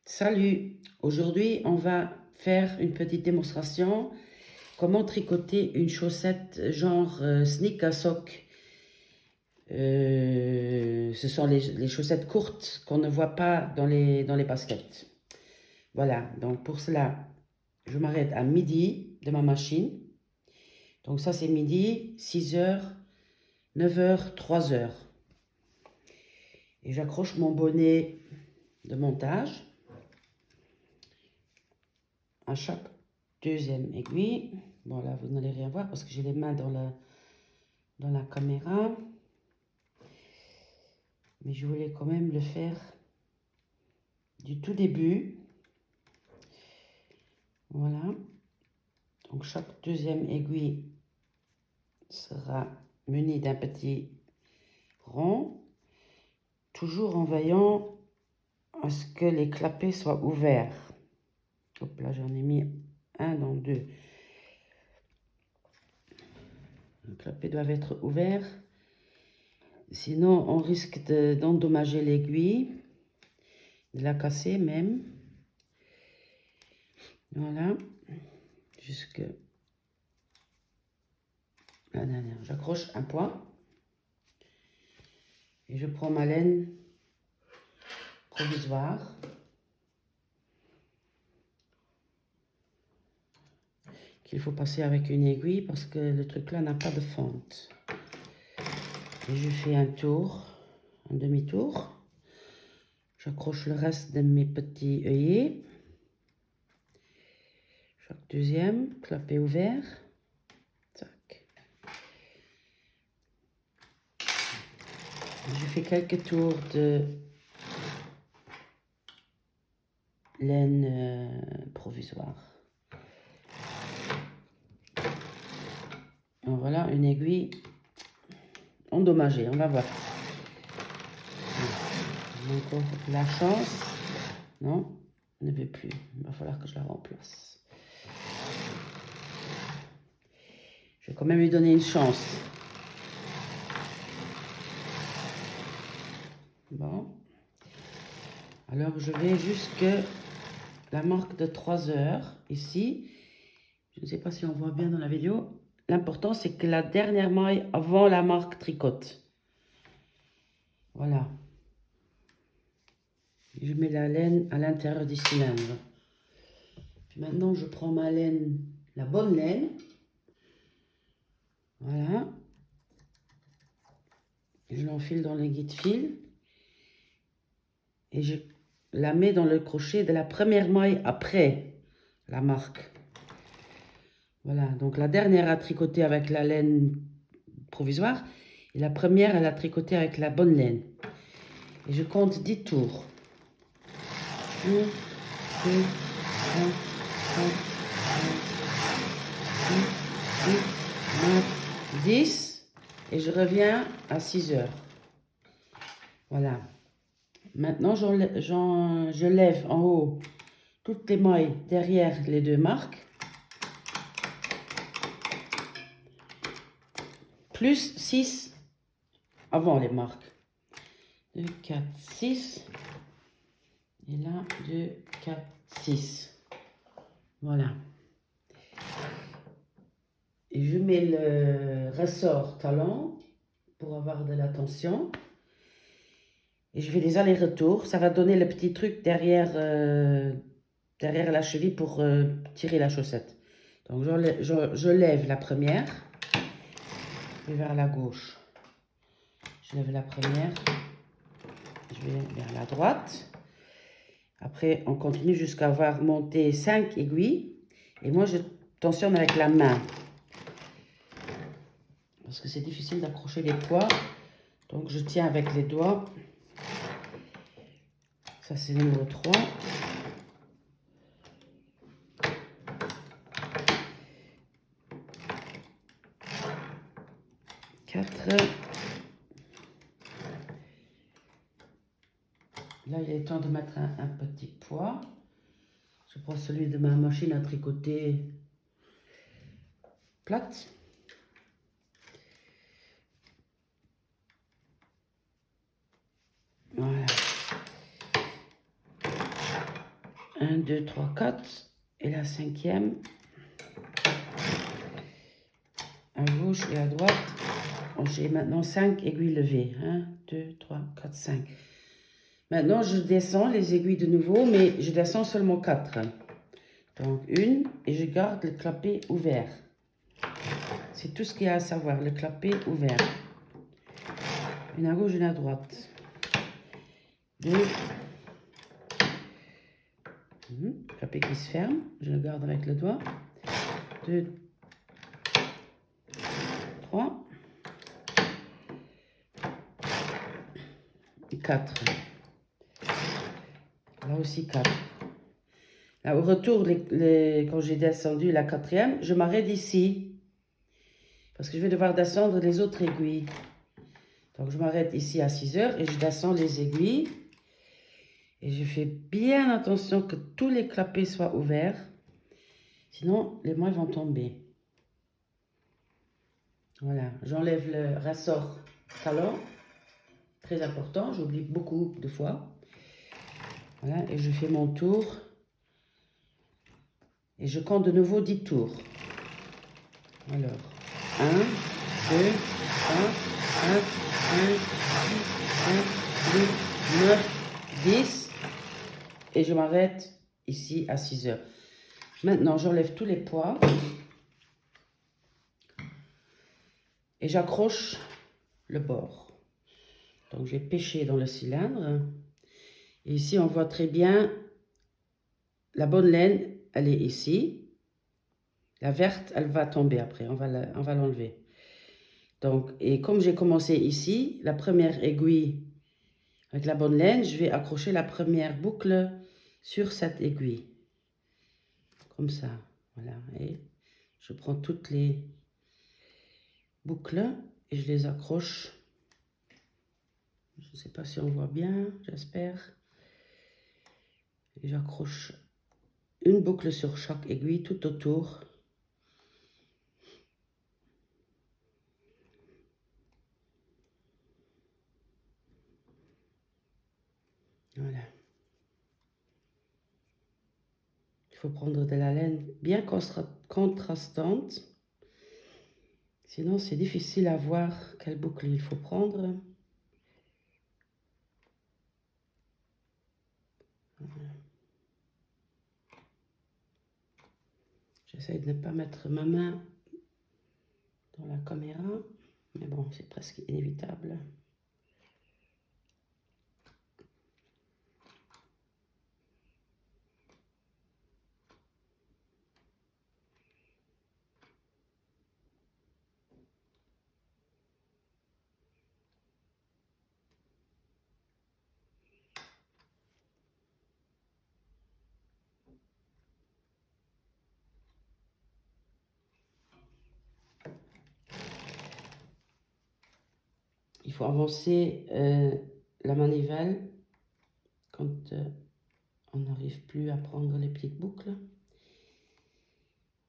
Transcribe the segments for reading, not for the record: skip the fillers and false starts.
Salut! Aujourd'hui, on va faire une petite démonstration comment tricoter une chaussette genre sneak à sock. Ce sont les chaussettes courtes qu'on ne voit pas dans les baskets. Voilà, donc pour cela, je m'arrête à midi de ma machine. Donc ça c'est midi, 6h, 9h, 3h. Et j'accroche mon bonnet de montage à chaque deuxième aiguille. Bon là vous n'allez rien voir parce que j'ai les mains dans la caméra. Mais je voulais quand même le faire du tout début. Voilà. Donc chaque deuxième aiguille sera munie d'un petit rond. Toujours en veillant à ce que les clapets soient ouverts. Hop là, j'en ai mis un dans deux. Les clapets doivent être ouverts. Sinon, on risque d'endommager l'aiguille, de la casser même. Voilà. Jusque la dernière. J'accroche un point. Et je prends ma laine provisoire. Qu'il faut passer avec une aiguille parce que le truc là n'a pas de fente. Et je fais un tour, un demi-tour. J'accroche le reste de mes petits œillets. Chaque deuxième, clapet ouvert. Tac. Je fais quelques tours de laine provisoire. Et voilà une aiguille endommagée, on va voir. Encore la chance. Non, ne veut plus. Il va falloir que je la remplace. Je vais quand même lui donner une chance. Bon. Alors je vais jusque la marque de 3 heures ici. Je ne sais pas si on voit bien dans la vidéo. L'important c'est que la dernière maille avant la marque tricote. Voilà. Je mets la laine à l'intérieur du cylindre. Puis maintenant je prends ma laine, la bonne laine. Voilà. Je l'enfile dans les guides-fil. Et je la mets dans le crochet de la première maille après la marque. Voilà, donc la dernière a tricoté avec la laine provisoire et la première elle a tricoté avec la bonne laine. Et je compte 10 tours. 1, 2, 3, 4, 5, 6, 7, 8, 9, 10. Et je reviens à 6 heures. Voilà. Maintenant, je lève en haut toutes les mailles derrière les deux marques. Plus 6 avant les marques. 2, 4, 6. Et là, 2, 4, 6. Voilà. Et je mets le ressort talon pour avoir de la tension. Et je fais des allers-retours. Ça va donner le petit truc derrière, derrière la cheville pour tirer la chaussette. Donc, je lève la première. Je vais vers la gauche. Je lève la première. Je vais vers la droite. Après, on continue jusqu'à avoir monté 5 aiguilles. Et moi, je tensionne avec la main. Parce que c'est difficile d'accrocher les poids. Donc, je tiens avec les doigts. Ça, c'est le numéro 3. Là, il est temps de mettre un petit poids. Je prends celui de ma machine à tricoter plate. Voilà. 1, 2, 3, 4. Et la cinquième. À gauche et à droite. J'ai maintenant 5 aiguilles levées. 1, 2, 3, 4, 5. Maintenant, je descends les aiguilles de nouveau, mais je descends seulement 4. Donc, une, et je garde le clapet ouvert. C'est tout ce qu'il y a à savoir, le clapet ouvert. Une à gauche, une à droite. 2. Clapet qui se ferme, je le garde avec le doigt. 2, 3. 4. Là aussi 4. Là, au retour, quand j'ai descendu la quatrième, je m'arrête ici. Parce que je vais devoir descendre les autres aiguilles. Donc je m'arrête ici à 6 heures et je descends les aiguilles. Et je fais bien attention que tous les clapets soient ouverts. Sinon, les mailles vont tomber. Voilà, j'enlève le ressort talon. Très important, j'oublie beaucoup de fois. Voilà, et je fais mon tour. Et je compte de nouveau 10 tours. Alors, 1, 2, 3, 4, 5, 6, 7, 8, 9, 10. Et je m'arrête ici à 6 heures. Maintenant, j'enlève tous les poids. Et j'accroche le bord. Donc, j'ai pêché dans le cylindre. Et ici, on voit très bien la bonne laine, elle est ici. La verte, elle va tomber après, on va l'enlever. Donc, et comme j'ai commencé ici, la première aiguille avec la bonne laine, je vais accrocher la première boucle sur cette aiguille. Comme ça, voilà. Et je prends toutes les boucles et je les accroche. Je ne sais pas si on voit bien, j'espère. Et j'accroche une boucle sur chaque aiguille tout autour. Voilà. Il faut prendre de la laine bien contrastante. Sinon, c'est difficile à voir quelle boucle il faut prendre. Voilà. J'essaie de ne pas mettre ma main dans la caméra. Mais bon, c'est presque inévitable. Il faut avancer la manivelle quand on n'arrive plus à prendre les petites boucles.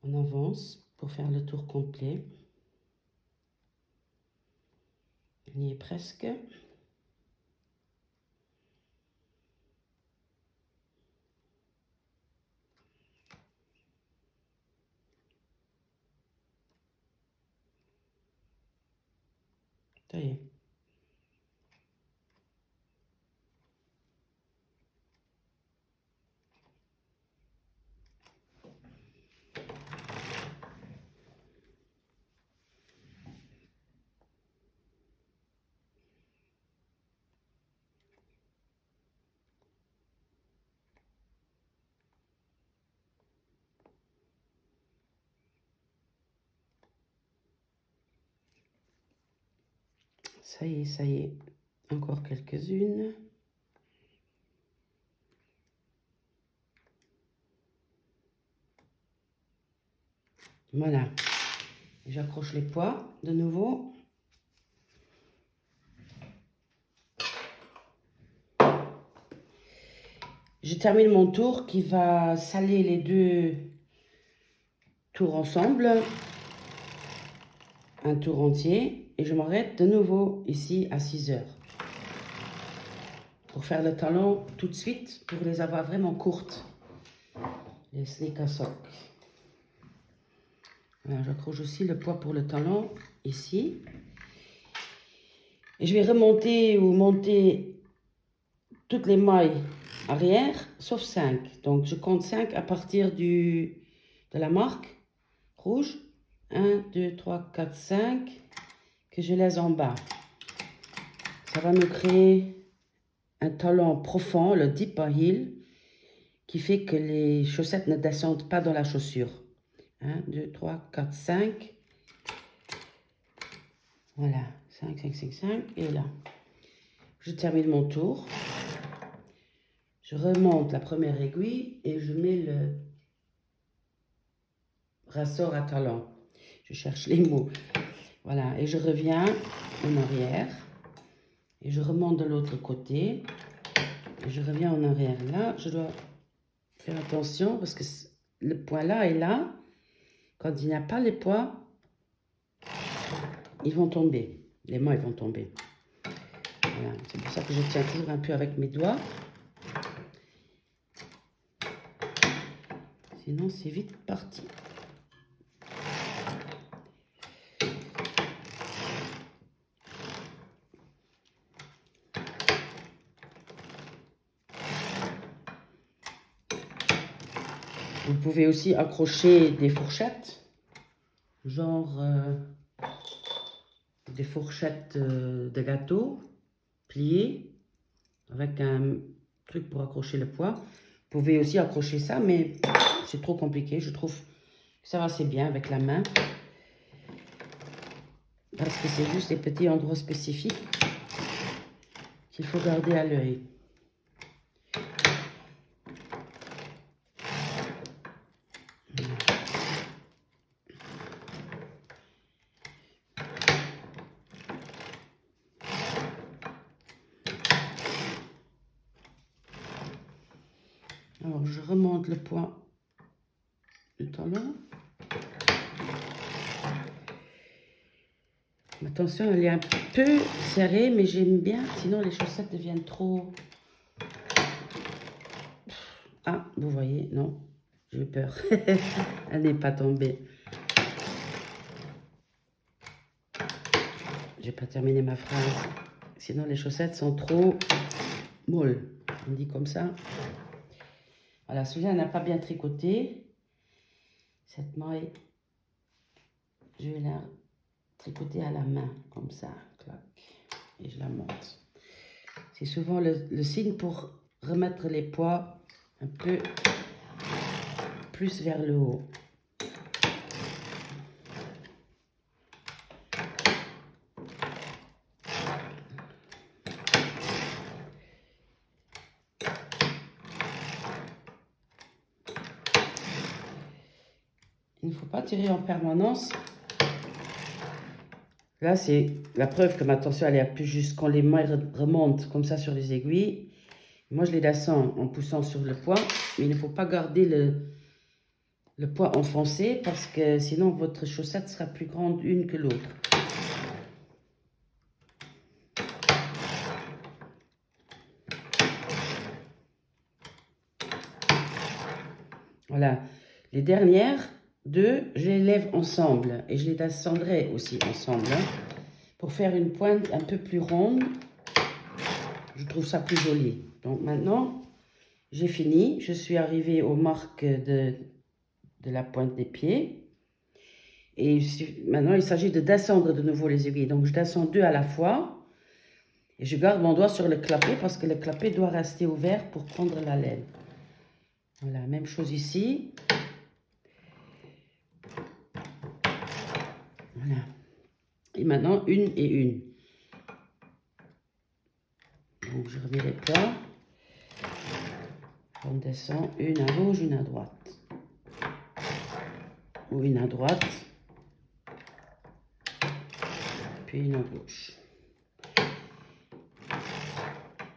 On avance pour faire le tour complet. On y est presque. Ça y est. Ça y est, ça y est. Encore quelques-unes. Voilà. J'accroche les poids de nouveau. Je termine mon tour qui va sceller les deux tours ensemble. Un tour entier. Et je m'arrête de nouveau ici à 6 heures. Pour faire le talon tout de suite, pour les avoir vraiment courtes. les sneaker socks. Voilà, j'accroche aussi le poids pour le talon ici. Et je vais remonter ou monter toutes les mailles arrière, sauf 5. Donc, je compte 5 à partir de la marque rouge. 1, 2, 3, 4, 5 que je laisse en bas. Ça va me créer un talon profond, le deep heel, qui fait que les chaussettes ne descendent pas dans la chaussure. 1, 2, 3, 4, 5. Voilà, 5, 5, 5, 5. Et là, je termine mon tour. Je remonte la première aiguille et je mets le ressort à talon. Je cherche les mots. Voilà, et je reviens en arrière. Et je remonte de l'autre côté. Et je reviens en arrière. Là, je dois faire attention parce que le point là et là, quand il n'y a pas les poids, ils vont tomber. Les mains, ils vont tomber. Voilà, c'est pour ça que je tiens toujours un peu avec mes doigts. Sinon, c'est vite parti. Vous pouvez aussi accrocher des fourchettes, genre des fourchettes de gâteau pliées avec un truc pour accrocher le poids. Vous pouvez aussi accrocher ça, mais c'est trop compliqué. Je trouve que ça va assez bien avec la main. Parce que c'est juste des petits endroits spécifiques qu'il faut garder à l'œil. Alors, je remonte le poids du talon. Attention, elle est un peu serrée, mais j'aime bien. Sinon, les chaussettes deviennent trop... Ah, vous voyez, non, j'ai peur. Elle n'est pas tombée. J'ai pas terminé ma phrase. Sinon, les chaussettes sont trop molles. On dit comme ça. Voilà, celui-là n'a pas bien tricoté. Cette maille, je vais la tricoter à la main, comme ça. Clac. Et je la monte. C'est souvent le signe pour remettre les poids un peu plus vers le haut. Il ne faut pas tirer en permanence. Là, c'est la preuve que ma tension elle est un peu juste quand les mailles remontent comme ça sur les aiguilles. Moi, je les descends en poussant sur le poids, mais il ne faut pas garder le poids enfoncé parce que sinon, votre chaussette sera plus grande une que l'autre. Voilà. Les dernières deux, je les lève ensemble et je les descendrai aussi ensemble pour faire une pointe un peu plus ronde. Je trouve ça plus joli. Donc maintenant, j'ai fini. Je suis arrivée aux marques de la pointe des pieds. Et maintenant, il s'agit de descendre de nouveau les aiguilles. Donc, je descends deux à la fois. Et je garde mon doigt sur le clapet parce que le clapet doit rester ouvert pour prendre la laine. Voilà, même chose ici. Voilà. Et maintenant, une et une. Donc, je remets les poids. On descend une à gauche, une à droite. Ou une à droite. Puis une à gauche.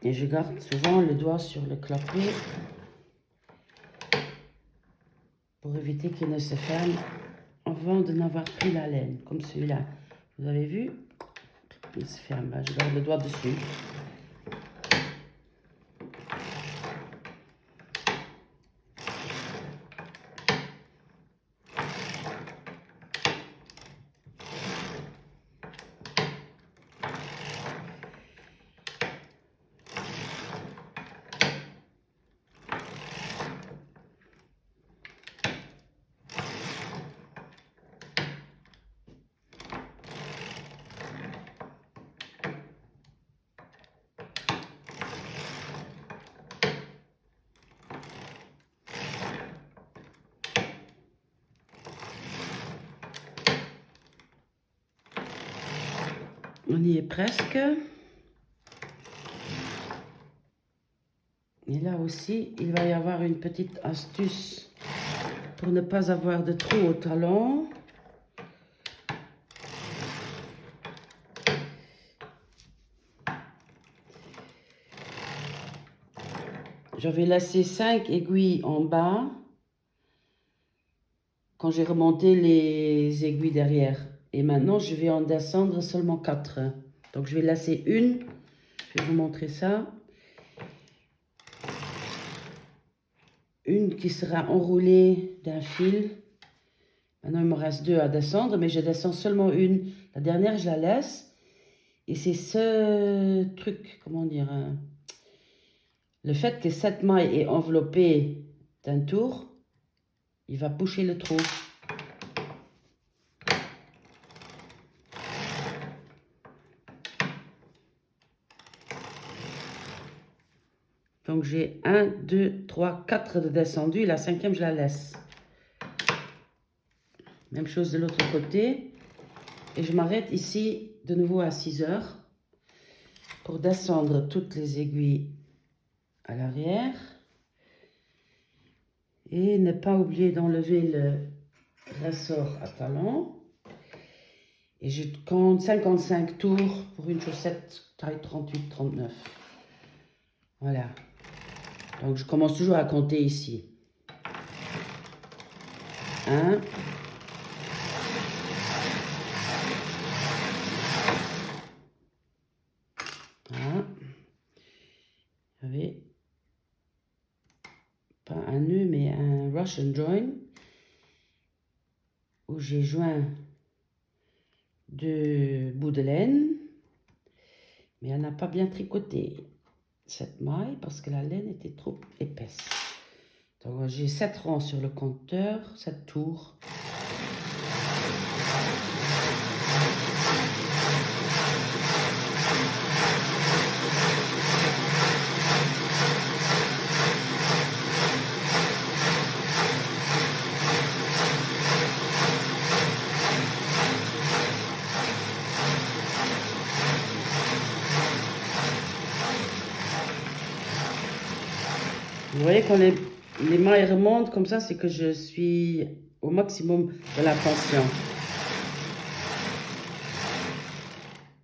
Et je garde souvent le doigt sur le clapet pour éviter qu'il ne se ferme avant de n'avoir pris la laine, comme celui-là. Vous avez vu? Il se ferme. Je garde le doigt dessus. On y est presque. Et là aussi, il va y avoir une petite astuce pour ne pas avoir de trou au talon. J'avais laissé 5 aiguilles en bas quand j'ai remonté les aiguilles derrière. Et maintenant, je vais en descendre seulement 4. Donc, je vais laisser une. Je vais vous montrer ça. Une qui sera enroulée d'un fil. Maintenant, il me reste 2 à descendre, mais je descends seulement une. La dernière, je la laisse. Et c'est ce truc, comment dire, le fait que cette maille est enveloppée d'un tour, il va boucher le trou. Donc j'ai 1, 2, 3, 4 de descendu. La 5e, je la laisse. Même chose de l'autre côté. Et je m'arrête ici de nouveau à 6 heures pour descendre toutes les aiguilles à l'arrière. Et ne pas oublier d'enlever le ressort à talon. Et je compte 55 tours pour une chaussette taille 38-39. Voilà. Donc je commence toujours à compter ici. 1. 1. J'avais pas un nœud mais un Russian join où j'ai joint 2 bouts de laine, mais elle n'a pas bien tricoté cette maille parce que la laine était trop épaisse. Donc j'ai 7 rangs sur le compteur, 7 tours. Vous voyez quand les mailles remontent comme ça, c'est que je suis au maximum de la tension.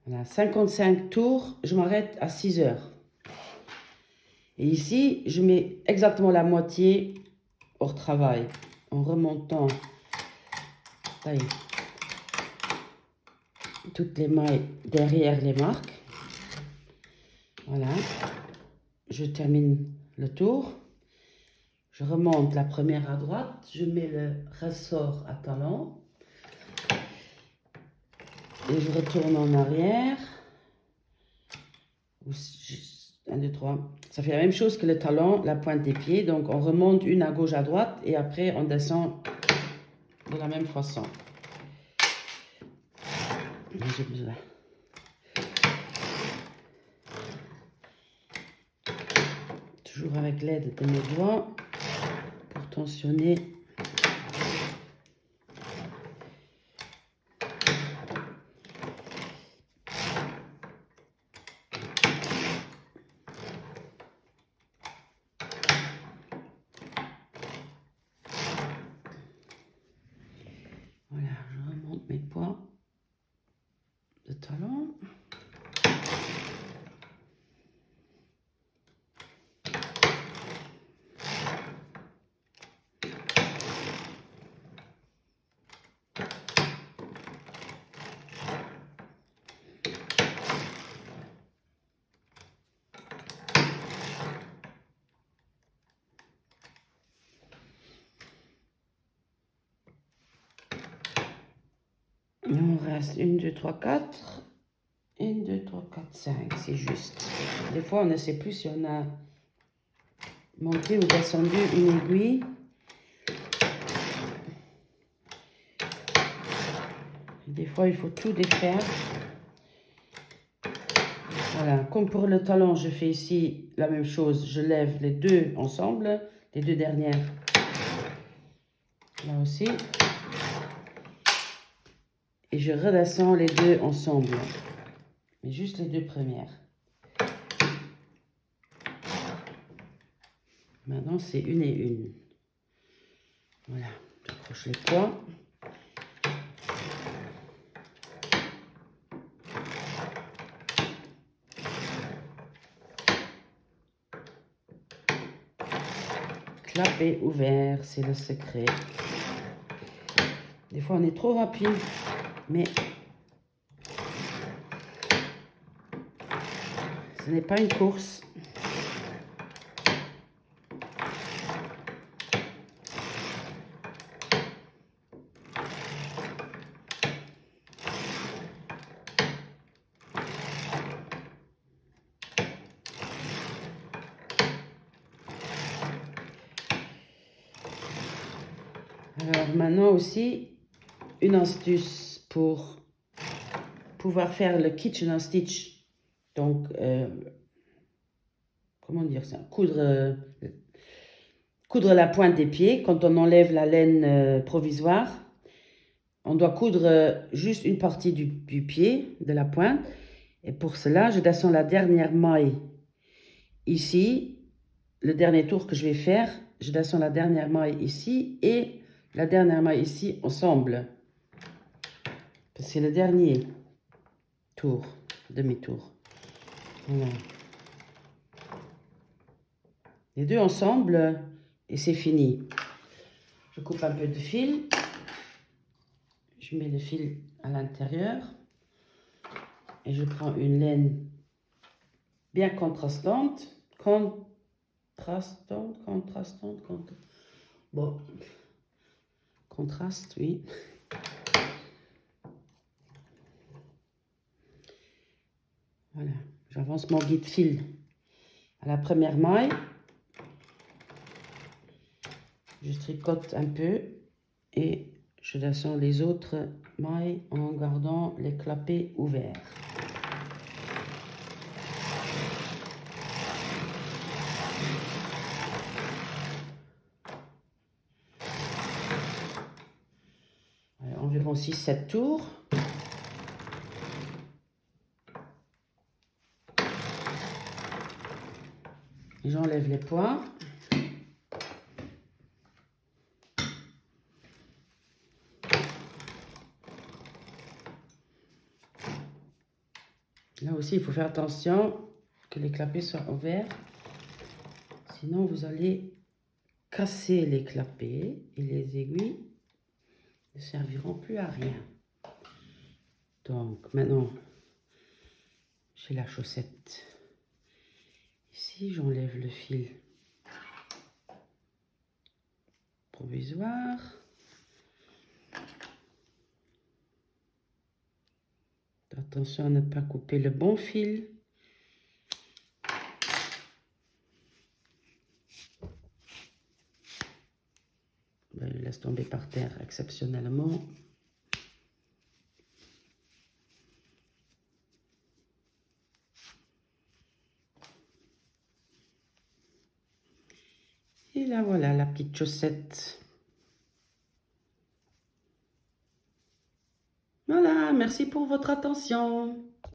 Voilà, 55 tours, je m'arrête à 6 heures. Et ici, je mets exactement la moitié hors travail, en remontant toutes les mailles derrière les marques. Voilà, je termine le tour. Je remonte la première à droite, je mets le ressort à talon et je retourne en arrière. 1, 2, 3. Ça fait la même chose que le talon, la pointe des pieds. Donc on remonte une à gauche, à droite et après on descend de la même façon. J'ai besoin. Toujours avec l'aide de mes doigts pour tensionner. Voilà, je remonte mes poids de talon. Il nous reste 1, 2, 3, 4. 1, 2, 3, 4, 5, c'est juste. Des fois, on ne sait plus si on a monté ou descendu une aiguille. Des fois, il faut tout défaire. Voilà, comme pour le talon, je fais ici la même chose. Je lève les deux ensemble, les deux dernières. Là aussi. Et je redescends les deux ensemble. mais juste les 2 premières. Maintenant, c'est une et une. Voilà, j'accroche les poids. Clapet ouvert, c'est le secret. Des fois, on est trop rapide, mais ce n'est pas une course. Alors maintenant aussi, une astuce pour pouvoir faire le kitchen stitch. Donc, comment dire ça? Coudre la pointe des pieds quand on enlève la laine provisoire. On doit coudre juste une partie du pied, de la pointe. Et pour cela, je descends la dernière maille ici. Le dernier tour que je vais faire, je descends la dernière maille ici et la dernière maille ici ensemble. C'est le dernier tour, demi-tour. Voilà. Les deux ensemble et c'est fini. Je coupe un peu de fil. Je mets le fil à l'intérieur. Et je prends une laine bien contrastante. Bon. Contraste, oui. Voilà. J'avance mon guide fil à la première maille. Je tricote un peu et je descends les autres mailles en gardant les clapets ouverts. Voilà, environ 6-7 tours. J'enlève les points. Là aussi, il faut faire attention que les clapets soient ouverts. Sinon, vous allez casser les clapets et les aiguilles ne serviront plus à rien. Donc, maintenant, j'ai la chaussette. Ici, j'enlève le fil provisoire. Attention à ne pas couper le bon fil. Ben, je laisse tomber par terre exceptionnellement. Et là, voilà la petite chaussette. Voilà, merci pour votre attention.